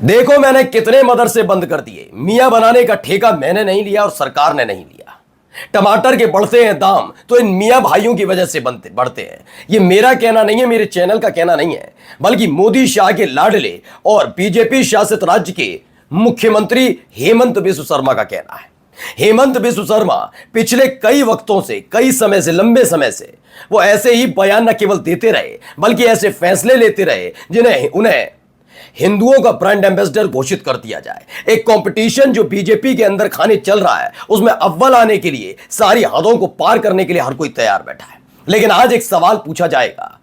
देखो मैंने कितने मदरसे बंद कर दिए। मियां बनाने का ठेका मैंने नहीं लिया और सरकार ने नहीं लिया। टमाटर के बढ़ते हैं दाम तो इन मियां भाइयों की वजह से बढ़ते हैं। ये मेरा कहना नहीं है, मेरे चैनल का कहना नहीं है, बल्कि मोदी शाह के लाडले और बीजेपी शासित राज्य के मुख्यमंत्री हेमंत बिस्व शर्मा का कहना है। हेमंत बिस्व शर्मा पिछले कई वक्तों से, कई समय से, लंबे समय से वो ऐसे ही बयान न केवल देते रहे बल्कि ऐसे फैसले लेते रहे जिन्हें उन्हें हिंदुओं का ब्रांड एम्बेसडर घोषित कर दिया जाए। एक कंपटीशन जो बीजेपी के अंदर खाने चल रहा है, उसमें अव्वल आने के लिए, सारी हदों को पार करने के लिए हर कोई तैयार बैठा है। लेकिन आज एक सवाल पूछा जाएगा,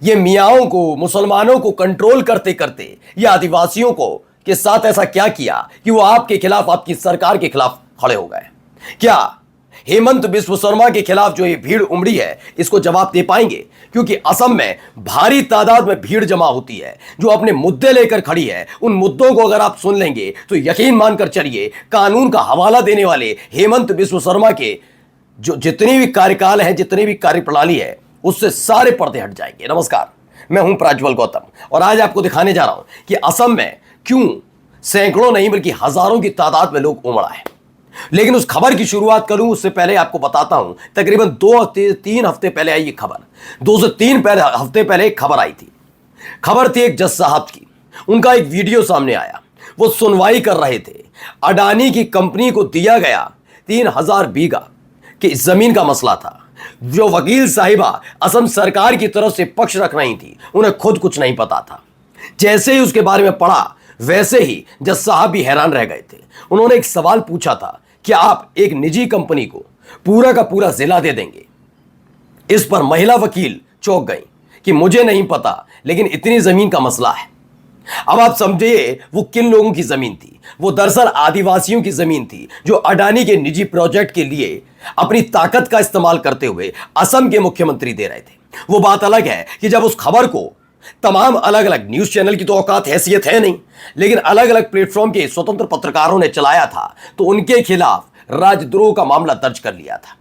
ये मियाओं को, मुसलमानों को कंट्रोल करते करते ये आदिवासियों को के साथ ऐसा क्या किया कि वो आपके खिलाफ, आपकी सरकार के खिलाफ खड़े हो गए? क्या हेमंत बिस्व शर्मा के खिलाफ जो ये भीड़ उमड़ी है, इसको जवाब दे पाएंगे? क्योंकि असम में भारी तादाद में भीड़ जमा होती है जो अपने मुद्दे लेकर खड़ी है। उन मुद्दों को अगर आप सुन लेंगे तो यकीन मानकर चलिए, कानून का हवाला देने वाले हेमंत बिस्व शर्मा के जो जितनी भी कार्यकाल है, जितनी भी कार्यप्रणाली है, उससे सारे पर्दे हट जाएंगे। नमस्कार, मैं हूं प्रज्वल गौतम और आज आपको दिखाने जा रहा हूं कि असम में क्यों सैकड़ों नहीं बल्कि हजारों की तादाद में लोग उमड़ा है। लेकिन उस खबर की शुरुआत करूं उससे पहले आपको बताता हूं, तकरीबन 2-3 हफ्ते पहले आई ये खबर। 2 से 3 हफ्ते पहले एक खबर आई थी। खबर थी एक जज साहब की। उनका एक वीडियो सामने आया। वो सुनवाई कर रहे थे। अडानी की कंपनी को दिया गया 3000 बीघा की जमीन का मसला था। जो वकील साहिबा असम सरकार की तरफ से पक्ष रख रही थी, उन्हें खुद कुछ नहीं पता था। जैसे ही उसके बारे में पढ़ा, वैसे ही जज साहब भी हैरान रह गए थे। उन्होंने एक सवाल पूछा था, क्या आप एक निजी कंपनी को पूरा का पूरा जिला दे देंगे? इस पर महिला वकील चौंक गई कि मुझे नहीं पता, लेकिन इतनी जमीन का मसला है। अब आप समझिए वो किन लोगों की जमीन थी। वो दरअसल आदिवासियों की जमीन थी जो अडानी के निजी प्रोजेक्ट के लिए अपनी ताकत का इस्तेमाल करते हुए असम के मुख्यमंत्री दे रहे थे। वो बात अलग है कि जब उस खबर को तमाम अलग अलग न्यूज चैनल की तो औकात हैसियत है नहीं, लेकिन अलग अलग प्लेटफॉर्म के स्वतंत्र पत्रकारों ने चलाया था, तो उनके खिलाफ राजद्रोह का मामला दर्ज कर लिया था।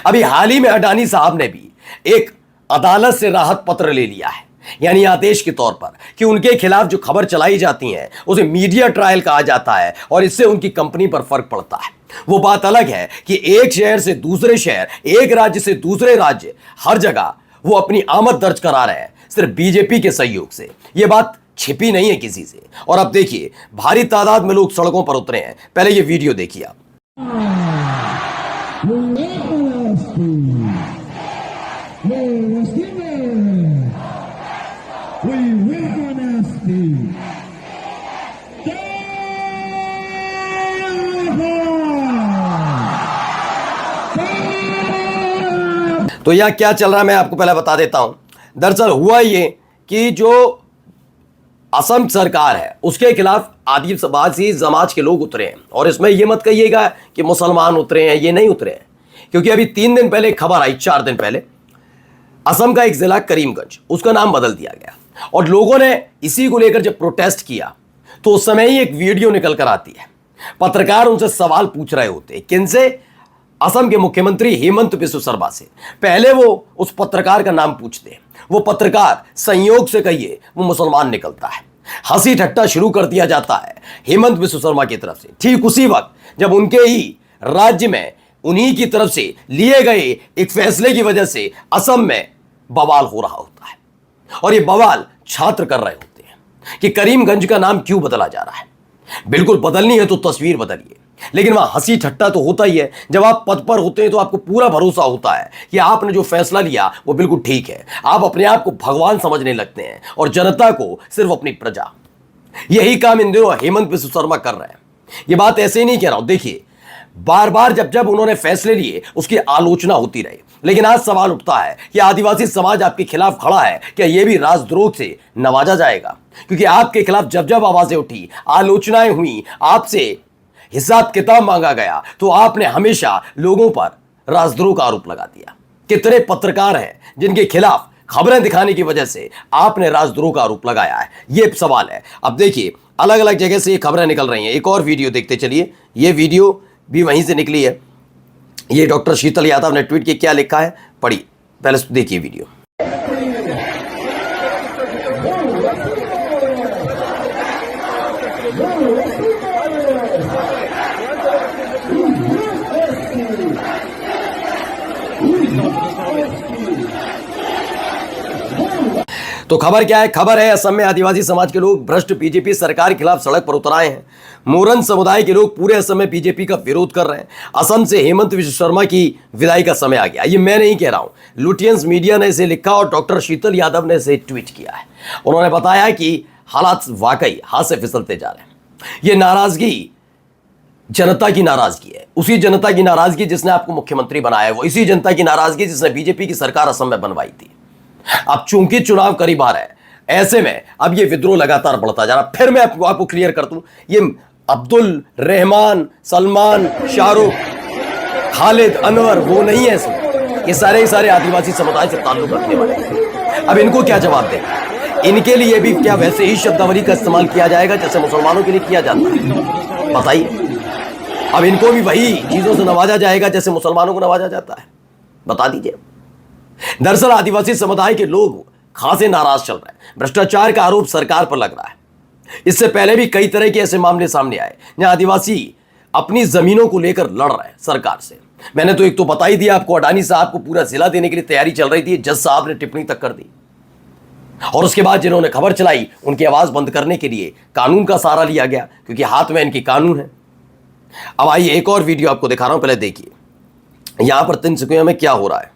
अभी हाल ही में अडानी साहब ने भी एक अदालत से राहत पत्र ले लिया है, यानी आदेश के तौर पर, कि उनके खिलाफ जो खबर चलाई जाती है उसे मीडिया ट्रायल कहा जाता है और इससे उनकी कंपनी पर फर्क पड़ता है। वो बात अलग है कि एक शहर से दूसरे शहर, एक राज्य से दूसरे राज्य, हर जगह वो अपनी आमद दर्ज करा रहे हैं सिर्फ बीजेपी के सहयोग से। यह बात छिपी नहीं है किसी से। और अब देखिए, भारी तादाद में लोग सड़कों पर उतरे हैं। पहले ये वीडियो देखिए आप। तो यह क्या चल रहा है मैं आपको पहले बता देता हूं। दरअसल हुआ ये कि जो असम सरकार है उसके खिलाफ आदिवासी समाज के लोग उतरे हैं। और इसमें यह मत कहिएगा कि मुसलमान उतरे हैं, ये नहीं उतरे हैं, क्योंकि अभी 3 दिन पहले खबर आई, 4 दिन पहले, असम का एक जिला करीमगंज, उसका नाम बदल दिया गया। और लोगों ने इसी को लेकर जब प्रोटेस्ट किया तो उस समय ही एक वीडियो निकल कर आती है। पत्रकार उनसे सवाल पूछ रहे होते, किनसे? असम के मुख्यमंत्री हेमंत बिस्व शर्मा से। पहले वो उस पत्रकार का नाम पूछते हैं। वो पत्रकार, संयोग से कहिए, वो मुसलमान निकलता है। हंसी ठट्टा शुरू कर दिया जाता है हेमंत बिस्व शर्मा की तरफ से। ठीक उसी वक्त जब उनके ही राज्य में उन्हीं की तरफ से लिए गए एक फैसले की वजह से असम में बवाल हो रहा होता है। और ये बवाल छात्र कर रहे होते हैं कि करीमगंज का नाम क्यों बदला जा रहा है। बिल्कुल बदलनी है तो तस्वीर बदलिए, लेकिन वहां हंसी ठट्टा तो होता ही है। जब आप पद पर होते हैं तो आपको पूरा भरोसा होता है कि आपने जो फैसला लिया वो बिल्कुल ठीक है। आप अपने आप को भगवान समझने लगते हैं और जनता को सिर्फ अपनी प्रजा। यही काम इन दिनों हेमंत बिस्व शर्मा कर रहे हैं। ये बात ऐसे ही नहीं कह रहा हूं। देखिए, बार बार जब उन्होंने फैसले लिए उसकी आलोचना होती रही, लेकिन आज सवाल उठता है कि आदिवासी समाज आपके खिलाफ खड़ा है, क्या यह भी राजद्रोह से नवाजा जाएगा? क्योंकि आपके खिलाफ जब आवाजें उठी, आलोचनाएं हुई, आपसे हिसाब किताब मांगा गया, तो आपने हमेशा लोगों पर राजद्रोह का आरोप लगा दिया। कितने पत्रकार हैं जिनके खिलाफ खबरें दिखाने की वजह से आपने राजद्रोह का आरोप लगाया है? ये सवाल है। अब देखिए, अलग अलग जगह से ये खबरें निकल रही हैं। एक और वीडियो देखते चलिए। ये वीडियो भी वहीं से निकली है। ये डॉक्टर शीतल यादव ने ट्वीट किया, क्या लिखा है पढ़िए। पहले देखिए वीडियो। तो खबर क्या है? खबर है असम में आदिवासी समाज के लोग भ्रष्ट बीजेपी सरकार के खिलाफ सड़क पर उतर आए हैं। मोरन समुदाय के लोग पूरे असम में बीजेपी का विरोध कर रहे हैं। असम से हेमंत विश्व शर्मा की विदाई का समय आ गया। ये मैं नहीं कह रहा हूं, लुटियंस मीडिया ने इसे लिखा और डॉक्टर शीतल यादव ने इसे ट्वीट किया है। उन्होंने बताया कि हालात वाकई हाथ से फिसलते जा रहे हैं। ये नाराजगी जनता की नाराजगी है, उसी जनता की नाराजगी जिसने आपको मुख्यमंत्री बनाया है, वो इसी जनता की नाराजगी जिसने बीजेपी की सरकार असम में बनवाई थी। अब चूंकि चुनाव करीब आ रहा है, ऐसे में अब ये विद्रोह लगातार बढ़ता जा रहा है। फिर मैं आपको क्लियर कर दूं, ये अब्दुल रहमान, सलमान, शाहरुख, खालिद, अनवर वो नहीं है इसमें। ये सारे आदिवासी समुदाय से ताल्लुक रखने वाले हैं। अब इनको क्या जवाब देना? इनके लिए भी क्या वैसे ही शब्दावली का इस्तेमाल किया जाएगा जैसे मुसलमानों के लिए किया जाता है? बताइए। अब इनको भी वही चीजों से नवाजा जाएगा जैसे मुसलमानों को नवाजा जाता है? बता दीजिए। दरअसल आदिवासी समुदाय के लोग खासे नाराज चल रहे हैं। भ्रष्टाचार का आरोप सरकार पर लग रहा है। इससे पहले भी कई तरह के ऐसे मामले सामने आए जहां आदिवासी अपनी जमीनों को लेकर लड़ रहे हैं सरकार से। मैंने तो एक तो बता ही दिया आपको, अडानी साहब को पूरा जिला देने के लिए तैयारी चल रही थी, जज साहब ने टिप्पणी तक कर दी। और उसके बाद जिन्होंने खबर चलाई उनकी आवाज बंद करने के लिए कानून का सहारा लिया गया, क्योंकि हाथ में इनकी कानून है। अब आइए एक और वीडियो आपको दिखा रहा हूं, पहले देखिए यहां पर तिनसुकिया में क्या हो रहा है।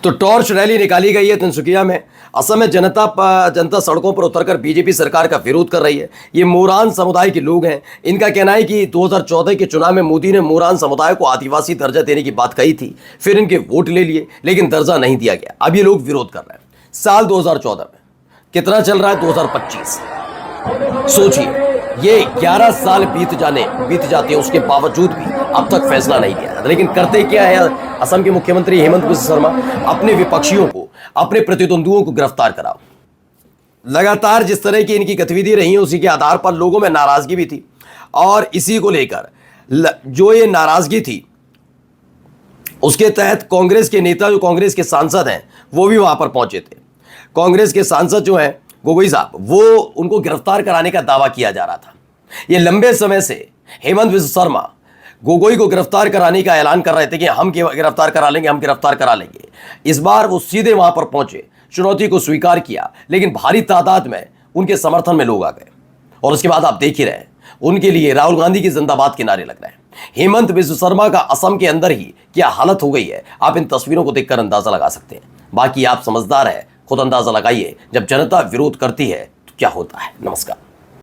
तो टॉर्च रैली निकाली गई है तिनसुकिया में। असम में जनता सड़कों पर उतरकर बीजेपी सरकार का विरोध कर रही है। ये मोरान समुदाय के लोग हैं। इनका कहना है कि 2014 के चुनाव में मोदी ने मोरान समुदाय को आदिवासी दर्जा देने की बात कही थी, फिर इनके वोट ले लिए लेकिन दर्जा नहीं दिया गया। अब ये लोग विरोध कर रहे हैं। साल 2014 में कितना चल रहा है? 2025। सोचिए, ये 11 साल बीत जाते हैं, उसके बावजूद भी अब तक फैसला नहीं लिया जाता। लेकिन करते क्या है असम के मुख्यमंत्री हेमंत विश्व शर्मा? अपने विपक्षियों को, अपने प्रतिद्वंदुओं को गिरफ्तार कराओ। लगातार जिस तरह की इनकी गतिविधि रही है उसी के आधार पर लोगों में नाराजगी भी थी, और इसी को लेकर जो ये नाराजगी थी उसके तहत कांग्रेस के नेता, जो कांग्रेस के सांसद हैं, वो भी वहां पर पहुंचे थे। कांग्रेस के सांसद जो हैं गोगोई साहब, वो उनको गिरफ्तार कराने का दावा किया जा रहा था। ये लंबे समय से हेमंत विश्व शर्मा गोगोई को गिरफ्तार कराने का ऐलान कर रहे थे कि हम गिरफ्तार करा लेंगे, हम गिरफ्तार करा लेंगे। इस बार वो सीधे वहां पर पहुंचे, चुनौती को स्वीकार किया, लेकिन भारी तादाद में उनके समर्थन में लोग आ गए। और उसके बाद आप देख ही रहे, उनके लिए राहुल गांधी की जिंदाबाद के नारे लग रहे हैं। हेमंत विश्व शर्मा का असम के अंदर ही क्या हालत हो गई है, आप इन तस्वीरों को देखकर अंदाजा लगा सकते हैं। बाकी आप समझदार है, खुद अंदाजा लगाइए, जब जनता विरोध करती है तो क्या होता है। नमस्कार।